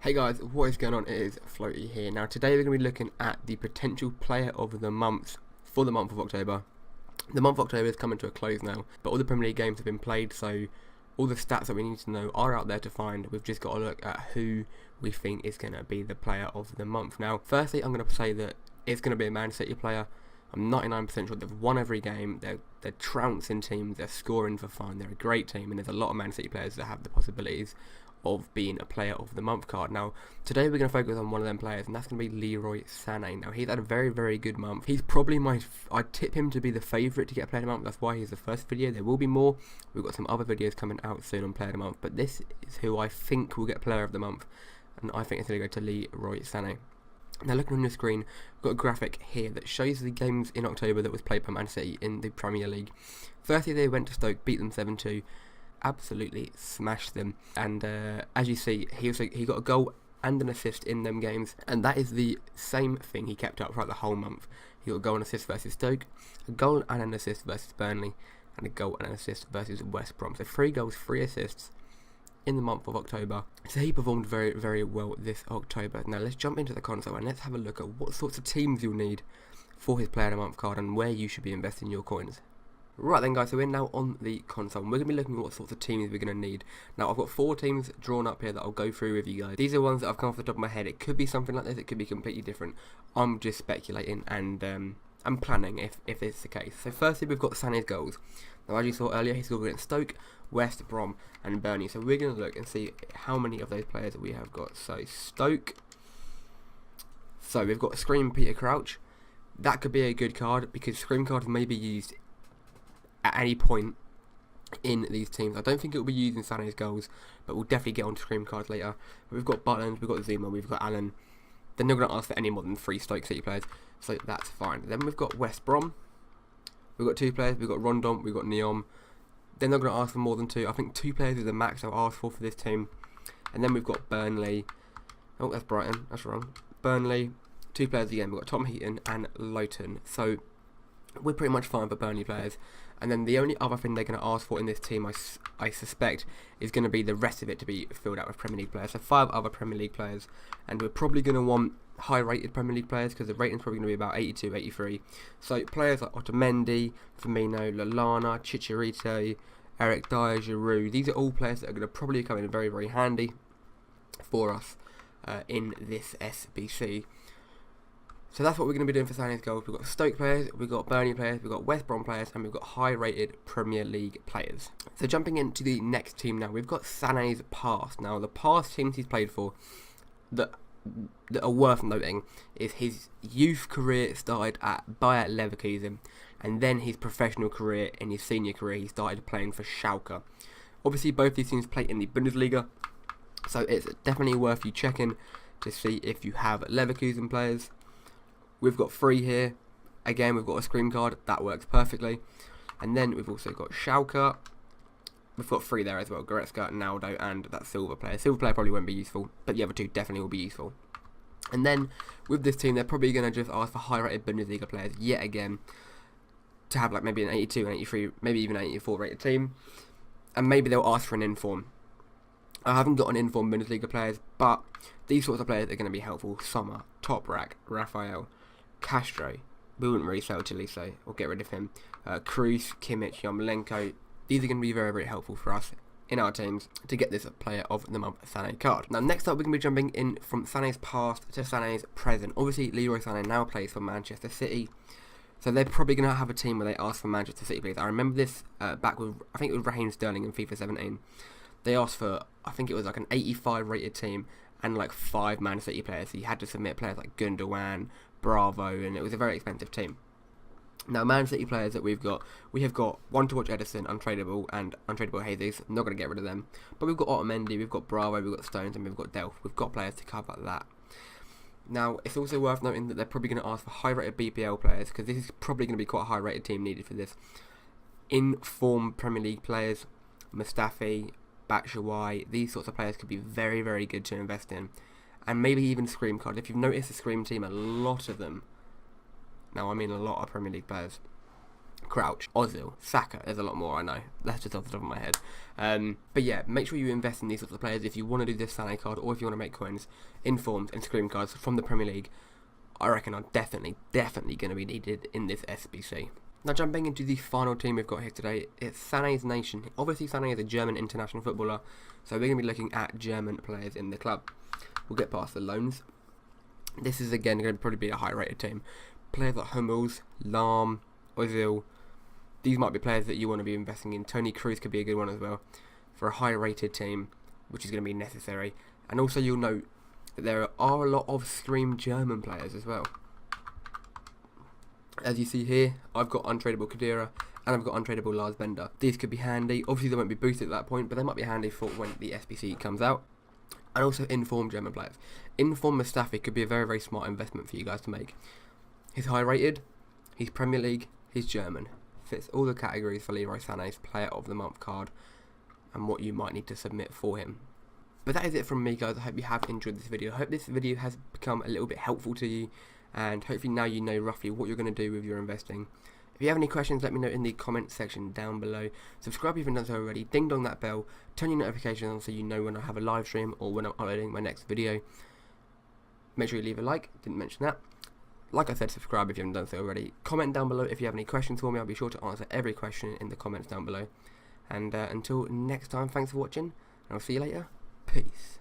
Hey guys, what is going on? It is Floaty here. Now today we're going to be looking at the potential player of the month for the month of October. The month of October is coming to a close now, but all the Premier League games have been played, so all the stats that we need to know are out there to find. We've just got to look at who we think is going to be the player of the month. Now, firstly, I'm going to say that it's going to be a Man City player. I'm 99% sure they've won every game. They're trouncing teams. They're scoring for fun. They're a great team, and there's a lot of Man City players that have the possibilities of being a player of the month card. Now, today we're going to focus on one of them players, and that's going to be Leroy Sané. Now, he's had a very, very good month. He's probably I'd tip him to be the favourite to get a player of the month. That's why he's the first video. There will be more. We've got some other videos coming out soon on player of the month, but this is who I think will get player of the month, and I think it's going to go to Leroy Sané. Now, looking on your screen, we've got a graphic here that shows the games in October that was played by Man City in the Premier League. Firstly, they went to Stoke, beat them 7-2. Absolutely smashed them, and as you see, he got a goal and an assist in them games, and that is the same thing he kept up throughout the whole month. He got a goal and assist versus Stoke, a goal and an assist versus Burnley, and a goal and an assist versus West Brom. So 3 goals, 3 assists in the month of October. So he performed very, very well this October. Now let's jump into the console and let's have a look at what sorts of teams you'll need for his player of the month card and where you should be investing your coins. Right then guys, so we're now on the console and we're going to be looking at what sorts of teams we're going to need. Now I've got 4 teams drawn up here that I'll go through with you guys. These are ones that I've come off the top of my head. It could be something like this, it could be completely different. I'm just speculating and I'm planning if it's the case. So firstly we've got Sané's goals. Now as you saw earlier, he scored against Stoke, West Brom and Burnley. So we're going to look and see how many of those players that we have got. So Stoke. So we've got Scream Peter Crouch. That could be a good card because Scream cards may be used at any point in these teams. I don't think it will be used in Sané's goals, but we'll definitely get on to Scream cards later. We've got Butland, we've got Zuma, we've got Allen. They're not going to ask for any more than 3 Stoke City players, so that's fine. Then we've got West Brom. We've got 2 players, we've got Rondon, we've got Neom. They're not going to ask for more than 2. I think 2 players is the max I'll ask for this team. And then we've got Burnley. Oh, that's Brighton, that's wrong. Burnley, 2 players again. We've got Tom Heaton and Lowton. So we're pretty much fine for Burnley players. And then the only other thing they're going to ask for in this team, I suspect, is going to be the rest of it to be filled out with Premier League players. So 5 other Premier League players. And we're probably going to want high-rated Premier League players because the rating's probably going to be about 82, 83. So players like Otamendi, Firmino, Lallana, Chicharito, Eric Dyer, Giroud. These are all players that are going to probably come in very, very handy for us in this SBC. So that's what we're going to be doing for Sané's goals. We've got Stoke players, we've got Burnley players, we've got West Brom players, and we've got high-rated Premier League players. So jumping into the next team now, we've got Sané's past. Now, the past teams he's played for that are worth noting is his youth career started at Bayer Leverkusen, and then his professional career and his senior career he started playing for Schalke. Obviously, both these teams play in the Bundesliga, so it's definitely worth you checking to see if you have Leverkusen players. We've got 3 here. Again, we've got a Scream card. That works perfectly. And then we've also got Schalke. We've got 3 there as well. Goretzka, Naldo, and that Silver player. Silver player probably won't be useful, but the other 2 definitely will be useful. And then, with this team, they're probably going to just ask for high-rated Bundesliga players yet again to have like maybe an 82, an 83, maybe even an 84 rated team. And maybe they'll ask for an inform. I haven't got an inform Bundesliga players, but these sorts of players are going to be helpful. Sommer, Toprak, Raphael, Castro. We wouldn't really sell Tolisso or get rid of him. Cruz, Kimmich, Yarmolenko. These are going to be very, very helpful for us in our teams to get this player of the month Sané card. Now next up we're going to be jumping in from Sané's past to Sané's present. Obviously Leroy Sané now plays for Manchester City, so they're probably going to have a team where they ask for Manchester City players. I remember this back with, I think it was Raheem Sterling in FIFA 17. They asked for, I think it was like an 85 rated team and like 5 Man City players, so you had to submit players like Gundogan, Bravo, and it was a very expensive team. Now, Man City players that we have got One to Watch Edison, Untradeable, and Untradeable Jesus. I'm not going to get rid of them. But we've got Otamendi, we've got Bravo, we've got Stones, and we've got Delph. We've got players to cover that. Now, it's also worth noting that they're probably going to ask for high-rated BPL players, because this is probably going to be quite a high-rated team needed for this. In-form Premier League players, Mustafi, Batshuayi, these sorts of players could be very, very good to invest in. And maybe even Scream card. If you've noticed the Scream team, a lot of them, now I mean a lot of Premier League players, Crouch, Ozil, Saka. There's a lot more, I know. That's just off the top of my head. But yeah, make sure you invest in these sorts of players if you want to do this Sane card, or if you want to make coins, informed, and scream cards from the Premier League. I reckon are definitely going to be needed in this SBC. Now jumping into the final team we've got here today, it's Sane's Nation. Obviously Sane is a German international footballer, so we're going to be looking at German players in the club. We'll get past the loans. This is again going to probably be a high rated team. Players like Hummels, Lahm, Ozil, these might be players that you want to be investing in. Tony Cruz could be a good one as well for a high rated team, which is going to be necessary. And also you'll note that there are a lot of Scream German players as well. As you see here, I've got untradeable Khedira and I've got untradeable Lars Bender. These could be handy. Obviously they won't be boosted at that point, but they might be handy for when the SBC comes out. And also informed German players. Informed Mustafi could be a very, very smart investment for you guys to make. He's high rated, he's Premier League, he's German. Fits all the categories for Leroy Sané's Player of the Month card and what you might need to submit for him. But that is it from me, guys. I hope you have enjoyed this video. I hope this video has become a little bit helpful to you, and hopefully now you know roughly what you're going to do with your investing. If you have any questions, let me know in the comment section down below. Subscribe if you haven't done so already. Ding dong that bell. Turn your notifications on so you know when I have a live stream or when I'm uploading my next video. Make sure you leave a like. Didn't mention that. Like I said, subscribe if you haven't done so already. Comment down below if you have any questions for me. I'll be sure to answer every question in the comments down below. And until next time, thanks for watching, and I'll see you later. Peace.